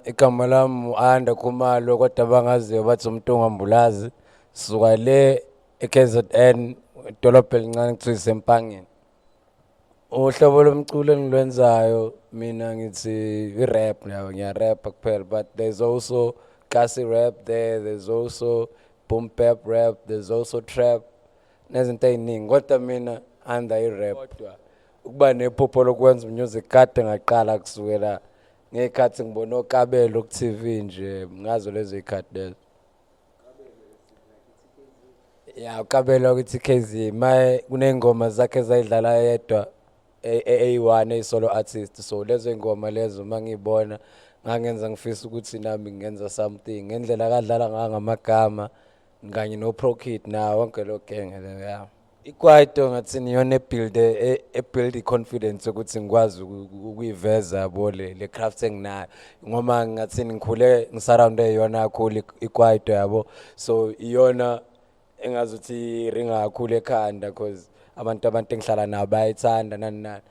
Igama lami u-Anda Khumalo kodwa abangaziyo bathi uMntungambulazi. Sisuka le e-KZN idolobha elincane kuthiwa iseMpangeni. Uhlobo lomculo engilwenzayo mina ngithi i-rap yabo ngiyarapha kuphela, but there's also kasi rap there, there's also boom bap rap, there's also trap nezinto ey'ningi kodwa mina under i-rap. Kodwa ukuba nephupho lokwenza music kade ngaqala kusukela ngey'khathi ngibona oKabelo ku-TV nje, ngazo lezo y'khathi lezo. Ya uKabelo ku-TKZ maye kuney'ngoma zakhe ezayidlala yedwa eyi-one eyi-solo artist, so lezo y'ngoma lezo mangiyibona ngangenza ngifisa ukuthi nami ngenza something ngendlela akadlala ngayo ngamagama kanye no-Pro-Kid nawo wonke lo genge leyo ya. Ikwaito ngathini iyona ebuild i-confidence ukuthi ngikwazi ukuyiveza yabo le craft enginayo ngoba ngathini ngikhule ngisurroundwe iyona kakhulu ikwaito yabo, so iyona engazuthi ringa kakhulu ekhanda cause abantu engihlala nabo bayayithanda nani nani,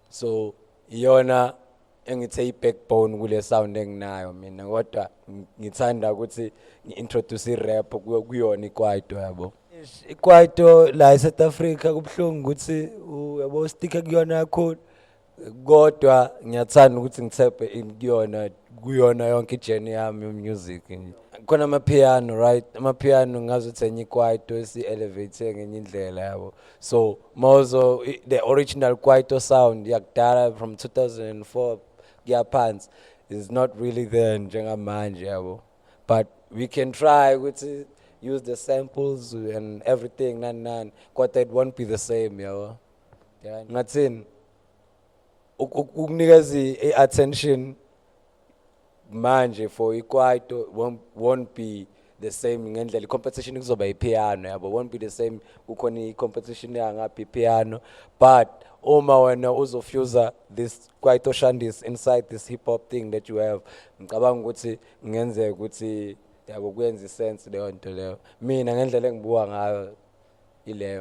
so iyona engithe i-backbone kule sound enginayo mina, kodwa ngithanda ukuthi ngi-introduce i-rap kuyona ikwaito yabo. Ikwaito la eSouth Africa kubuhlungu ukuthi yabo stick kuyona kakhulu, kodwa ngiyathanda ukuthi ngithephe kuyona yonke ijourney yami yomusic. Khona amapiano, right? Amapiano ngazuthi enye ikwaito esi-elevate ngenye indlela yabo, so mozo the original kwaito sound yakudala from 2004 kuya phansi is not really there njengamanje yabo, but we can try ukuthi use the samples and everything nani kodwa it won't be the same yabo. Ngathini ukunikeza i-attention manje for ikwaito won't be the same ngendlela i-competition kuzoba ipiano yabo, won't be the same kukhona i-competition yangapha ipiano, but uma wena uzofuse this kwaito shandis inside this hip hop thing that you have, ngicabanga ukuthi ngenzeka ukuthi yabo kuyenza isense leyo nto leyo mina ngendlela engibuka ngayo ileyo.